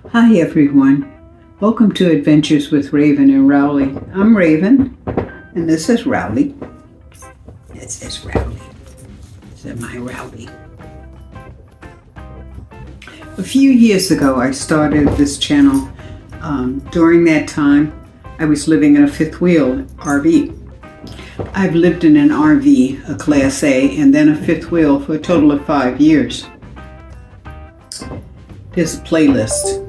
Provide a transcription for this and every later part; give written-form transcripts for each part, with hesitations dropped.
Hi everyone, welcome to Adventures with Raven and Rowley. I'm Raven, and this is Rowley. This is Rowley. This is my Rowley. A few years ago I started this channel. During that time I was living in a fifth wheel RV. I've lived in an RV, a Class A, and then a fifth wheel for a total of 5 years. There's a playlist.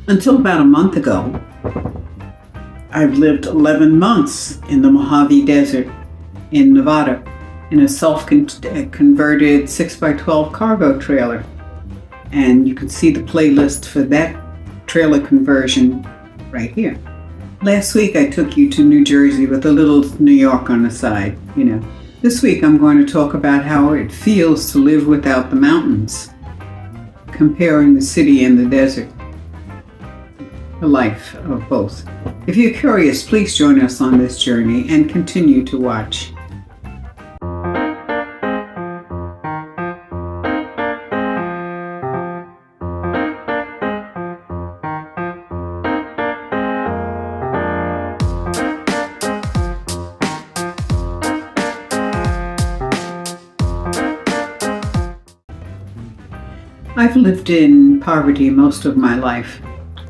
Until about a month ago, I've lived 11 months in the Mojave Desert in Nevada in a self-converted 6x12 cargo trailer. And you can see the playlist for that trailer conversion right here. Last week I took you to New Jersey with a little New York on the side, you know. This week I'm going to talk about how it feels to live without the mountains, comparing the city and the desert, the life of both. If you're curious, please join us on this journey and continue to watch. I've lived in poverty most of my life.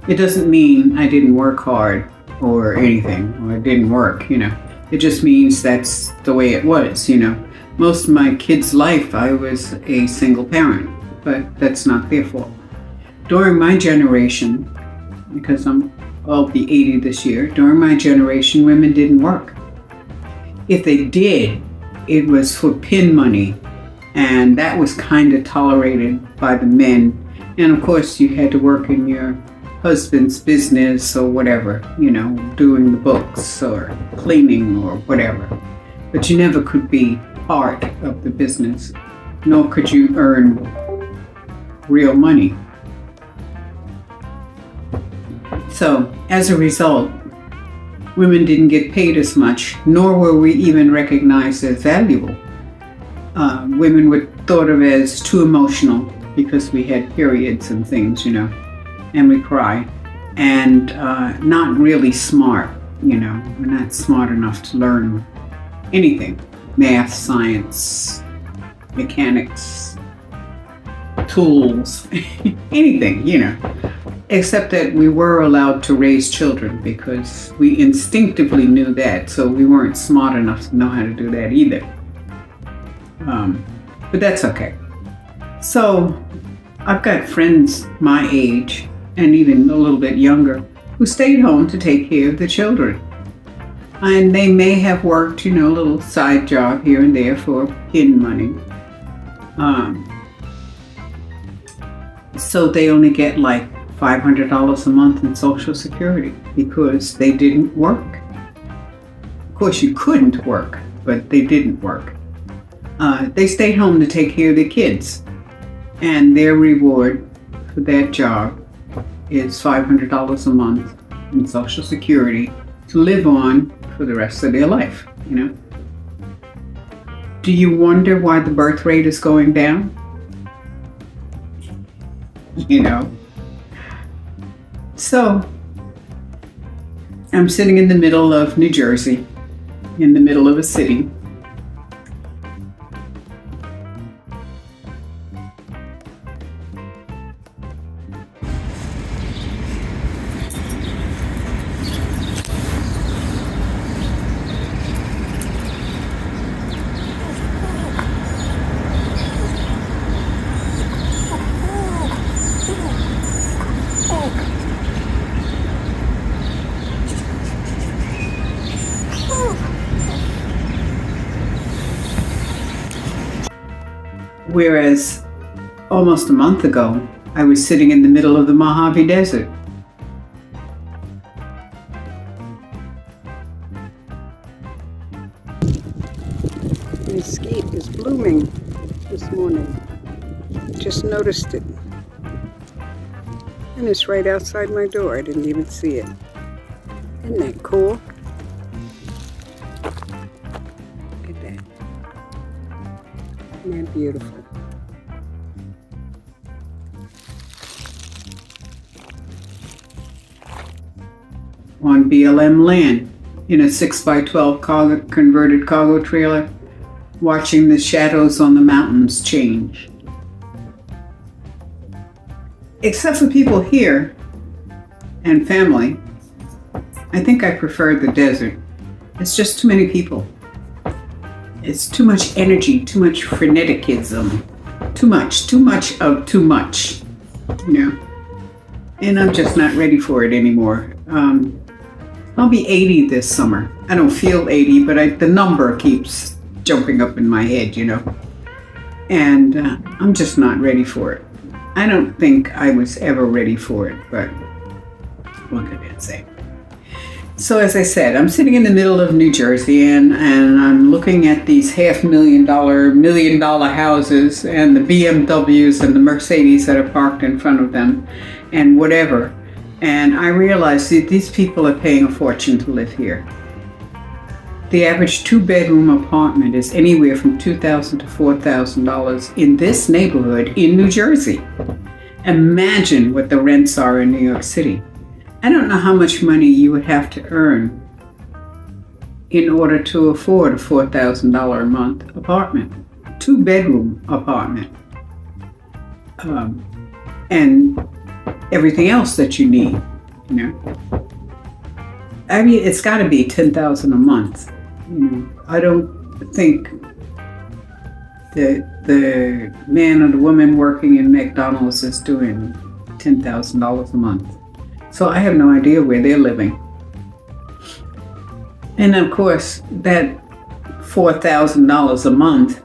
It doesn't mean I didn't work hard or anything, or it didn't work, you know. It just means that's the way it was, you know. Most of my kids' life I was a single parent, but that's not their fault. During my generation, because I'll be 80 this year, during my generation women didn't work. If they did, it was for pin money, and that was kind of tolerated by the men. And of course you had to work in your husband's business or whatever, you know, doing the books or cleaning or whatever. But you never could be part of the business, nor could you earn real money. So as a result, women didn't get paid as much, nor were we even recognized as valuable. Women were thought of as too emotional because we had periods and things, you know, and we cry, and not really smart, you know. We're not smart enough to learn anything, math, science, mechanics, tools, anything, you know, except that we were allowed to raise children because we instinctively knew that, so we weren't smart enough to know how to do that either. But that's okay. So I've got friends my age and even a little bit younger who stayed home to take care of the children. And they may have worked, you know, a little side job here and there for pin money. So they only get like $500 a month in Social Security because they didn't work. Of course you couldn't work, but they didn't work. They stayed home to take care of their kids, and their reward for that job is $500 a month in Social Security to live on for the rest of their life, you know. Do you wonder why the birth rate is going down? You know. So I'm sitting in the middle of New Jersey, in the middle of a city. Whereas almost a month ago, I was sitting in the middle of the Mojave Desert. The mesquite is blooming this morning. Just noticed it. And it's right outside my door. I didn't even see it. Isn't that cool? Look at that. Isn't that beautiful? on BLM land in a 6x12 converted cargo trailer, watching the shadows on the mountains change. Except for people here and family, I think I prefer the desert. It's just too many people. It's too much energy, too much freneticism, too much of too much, you know. And I'm just not ready for it anymore. I'll be 80 this summer. I don't feel 80, but the number keeps jumping up in my head, you know. And I'm just not ready for it. I don't think I was ever ready for it, but what can I say? So as I said, I'm sitting in the middle of New Jersey and I'm looking at these $500,000, $1 million houses and the BMWs and the Mercedes that are parked in front of them and whatever. And I realize that these people are paying a fortune to live here. The average 2-bedroom apartment is anywhere from $2,000 to $4,000 in this neighborhood in New Jersey. Imagine what the rents are in New York City. I don't know how much money you would have to earn in order to afford a $4,000 a month apartment, 2-bedroom apartment, and everything else that you need, you know. I mean, it's got to be $10,000 a month. You know, I don't think that the man or the woman working in McDonald's is doing $10,000 a month. So I have no idea where they're living. And of course, that $4,000 a month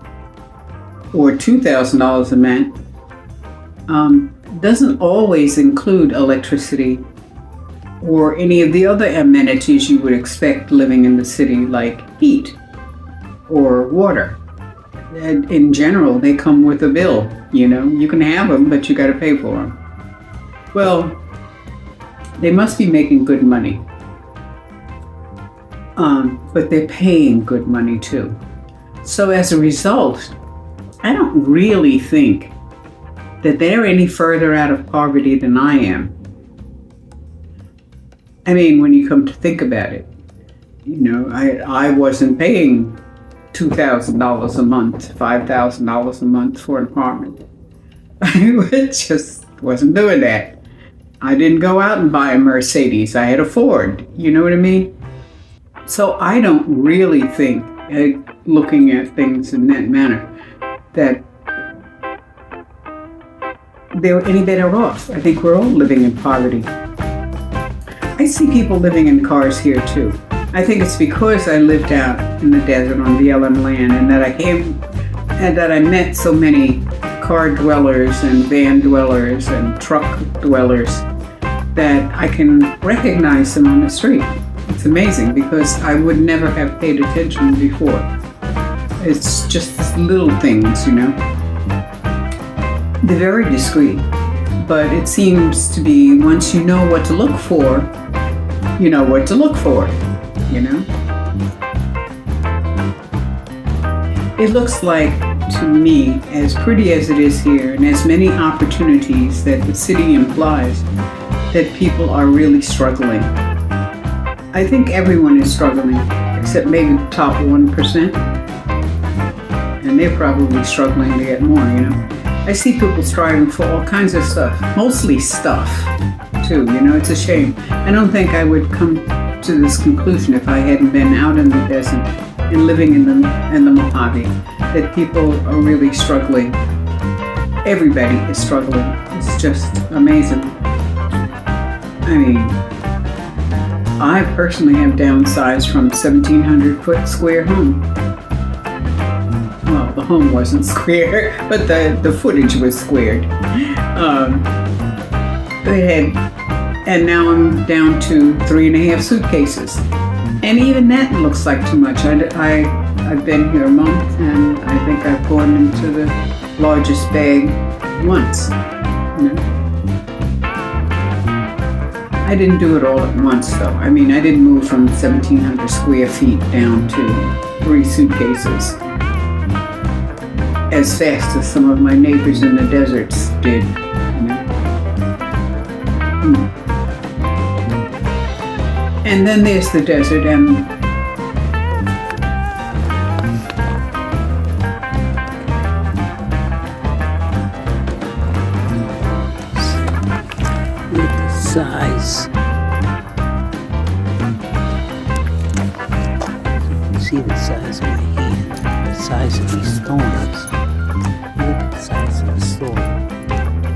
or $2,000 a month doesn't always include electricity or any of the other amenities you would expect living in the city, like heat or water. And in general, they come with a bill. You know, you can have them, but you got to pay for them. Well, they must be making good money, but they're paying good money too. So as a result, I don't really think that they're any further out of poverty than I am. I mean, when you come to think about it, you know, I wasn't paying $2,000 a month, $5,000 a month for an apartment. I just wasn't doing that. I didn't go out and buy a Mercedes. I had a Ford. You know what I mean? So I don't really think, looking at things in that manner, that they were any better off. I think we're all living in poverty. I see people living in cars here too. I think it's because I lived out in the desert on BLM land and that I met so many car dwellers and van dwellers and truck dwellers that I can recognize them on the street. It's amazing because I would never have paid attention before. It's just little things, you know. They're very discreet, but it seems to be once you know what to look for, you know what to look for, you know. It looks like, to me, as pretty as it is here and as many opportunities that the city implies, that people are really struggling. I think everyone is struggling, except maybe the top 1%. And they're probably struggling to get more, you know. I see people striving for all kinds of stuff, mostly stuff, too, you know, it's a shame. I don't think I would come to this conclusion if I hadn't been out in the desert and living in the Mojave, that people are really struggling. Everybody is struggling. It's just amazing. I mean, I personally have downsized from 1,700-foot square home. Well, the home wasn't square, but the footage was squared. And now I'm down to 3.5 suitcases. And even that looks like too much. I've been here a month, and I think I've gone into the largest bag once. You know? I didn't do it all at once, though. I mean, I didn't move from 1,700 square feet down to 3 suitcases as fast as some of my neighbors in the deserts did. You know? And then there's the desert, and look at the size. You can see the size of my hand, the size of these thorns. Look at the size of the thorn.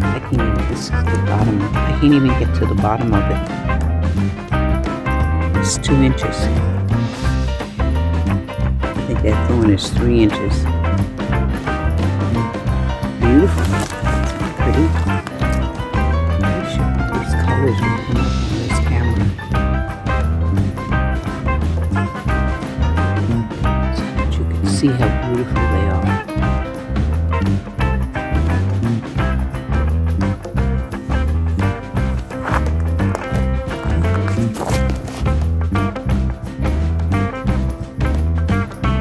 I can't even, this is the bottom. I can't even get to the bottom of it. It's 2 inches. I think that thorn is 3 inches. Beautiful. Pretty. These colors will come up on this camera. So that you can see how beautiful they are.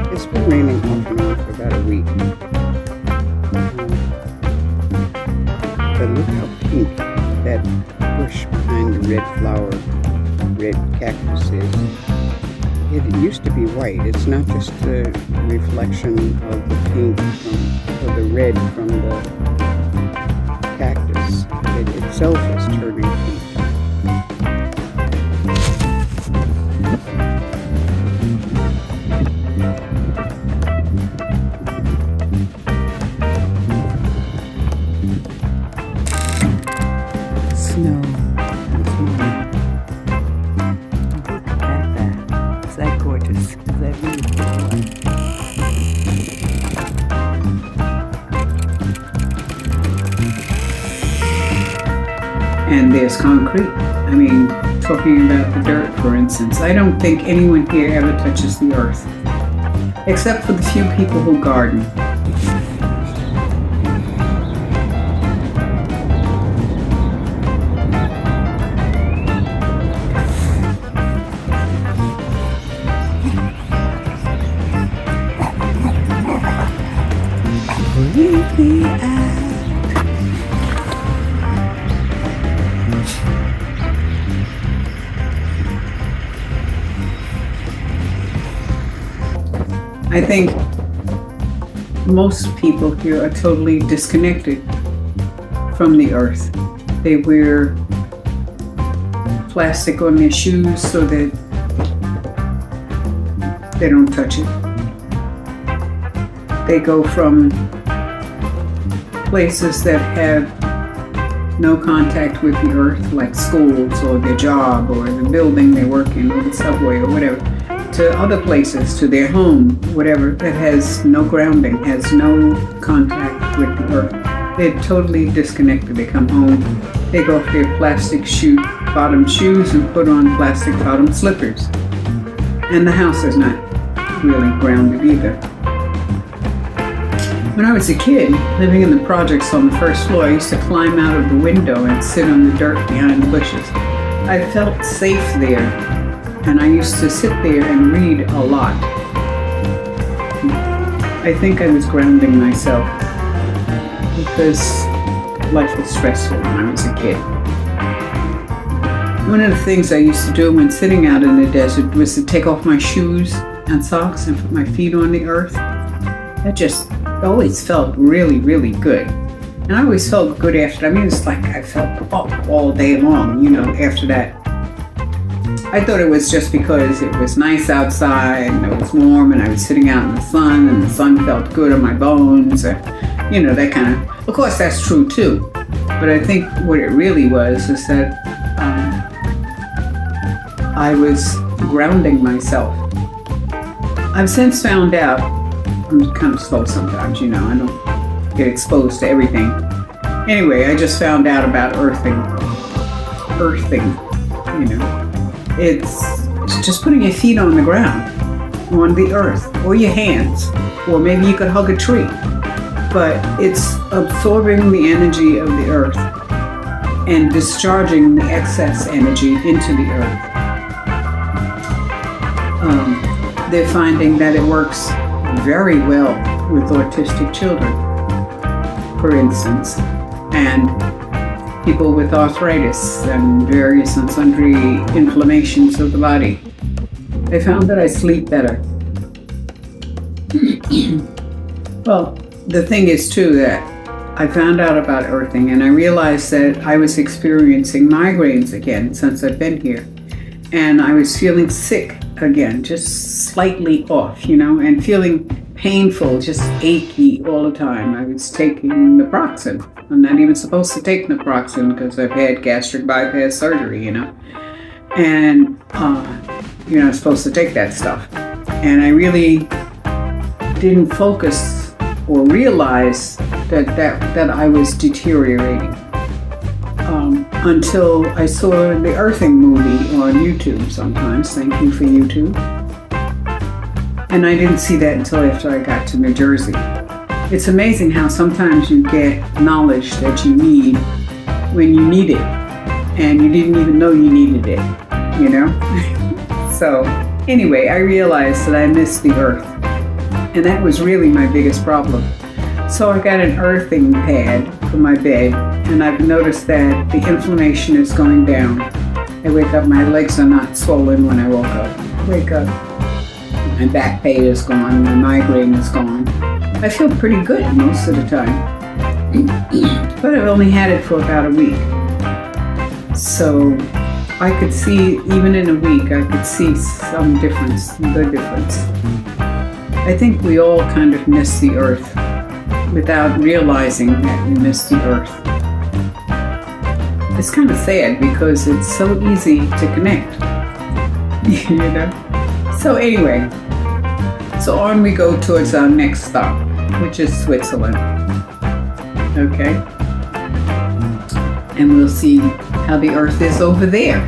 It's been raining off and on for about a week. But look how pink that bush behind the red flower, red cactus is. It used to be white. It's not just a reflection of the pink or the red from the cactus. It itself is turning pink. Snow. Look at that. Is that gorgeous? Is that really beautiful? and there's concrete. I mean, talking about the dirt, for instance, I don't think anyone here ever touches the earth, except for the few people who garden. I think most people here are totally disconnected from the earth. They wear plastic on their shoes so that they don't touch it. They go from places that have no contact with the earth, like schools or their job or the building they work in or the subway or whatever, to other places, to their home, whatever, that has no grounding, has no contact with the earth. They're totally disconnected. They come home, take off their plastic bottom shoes and put on plastic bottom slippers. And the house is not really grounded either. When I was a kid, living in the projects on the first floor, I used to climb out of the window and sit on the dirt behind the bushes. I felt safe there, and I used to sit there and read a lot. I think I was grounding myself because life was stressful when I was a kid. One of the things I used to do when sitting out in the desert was to take off my shoes and socks and put my feet on the earth. That just always felt really, really good. And I always felt good after that. I mean, it's like I felt up all day long, after that. I thought it was just because it was nice outside and it was warm and I was sitting out in the sun and the sun felt good on my bones, or, that kind of course, that's true too. But I think what it really was is that I was grounding myself. I've since found out, I'm kind of slow sometimes, I don't get exposed to everything. Anyway, I just found out about earthing, It's just putting your feet on the ground, on the earth, or your hands, or maybe you could hug a tree. But it's absorbing the energy of the earth and discharging the excess energy into the earth. They're finding that it works very well with autistic children, for instance. And people with arthritis and various and sundry inflammations of the body. I found that I sleep better. Well, the thing is too that I found out about earthing and I realized that I was experiencing migraines again since I've been here. And I was feeling sick again, just slightly off, and feeling painful, just achy all the time. I was taking naproxen. I'm not even supposed to take naproxen because I've had gastric bypass surgery, And, you're not supposed to take that stuff. And I really didn't focus or realize that I was deteriorating until I saw the earthing movie on YouTube sometimes. Thank you for YouTube. And I didn't see that until after I got to New Jersey. It's amazing how sometimes you get knowledge that you need when you need it, and you didn't even know you needed it, So anyway, I realized that I missed the earth, and that was really my biggest problem. So I got an earthing pad for my bed, and I've noticed that the inflammation is going down. I wake up, my legs are not swollen when I woke up. Wake up, my back pain is gone, my migraine is gone. I feel pretty good most of the time, but I've only had it for about a week. So I could see, even in a week, I could see some difference, good difference. I think we all kind of miss the earth without realizing that we miss the earth. It's kind of sad because it's so easy to connect, So anyway, so on we go towards our next stop, which is Switzerland. Okay? And we'll see how the earth is over there,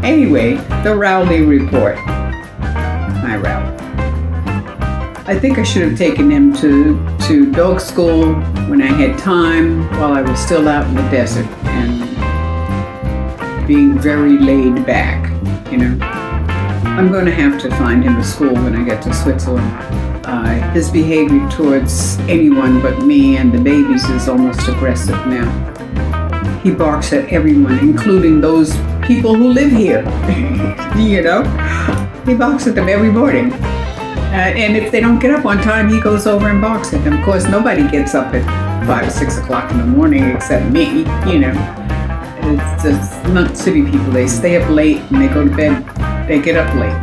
Anyway, the Rowley report. My Rowley. I think I should have taken him to dog school when I had time, while I was still out in the desert and being very laid back, I'm going to have to find him a school when I get to Switzerland. His behavior towards anyone but me and the babies is almost aggressive now. He barks at everyone, including those people who live here, He barks at them every morning. And if they don't get up on time, he goes over and barks at them. Of course, nobody gets up at 5 or 6 o'clock in the morning except me, It's just not city people. They stay up late and they go to bed. They get up late,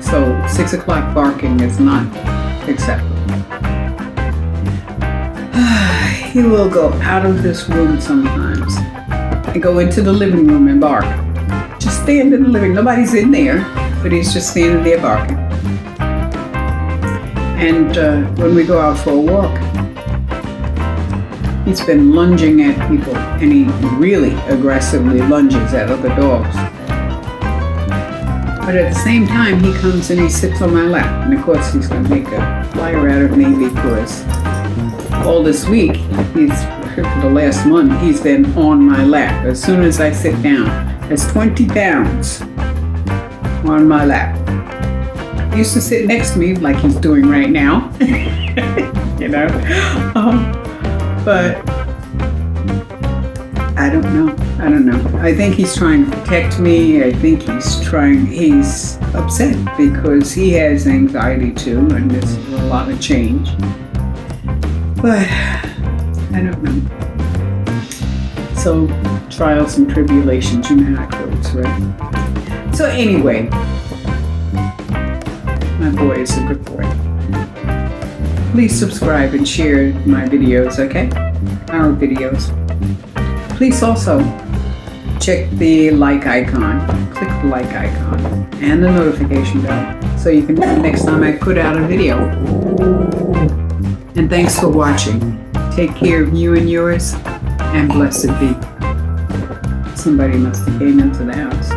So 6 o'clock barking is not acceptable. He will go out of this room sometimes and go into the living room and bark. Just stand in the living room. Nobody's in there, but he's just standing there barking. And when we go out for a walk, he's been lunging at people, and he really aggressively lunges at other dogs. But at the same time, he comes and he sits on my lap. And of course, he's going to make a flyer out of me because all this week, for the last month, he's been on my lap. As soon as I sit down, there's 20 pounds on my lap. He used to sit next to me like he's doing right now, but I don't know. I think he's trying to protect me. I think he's upset because he has anxiety too, and there's a lot of change. But I don't know. So, trials and tribulations, how it goes, right? So anyway, my boy is a good boy. Please subscribe and share my videos, okay? Our videos. Please also check the like icon. Click the like icon and the notification bell so you can know next time I put out a video. And thanks for watching. Take care of you and yours, and blessed be. Somebody must have came into the house.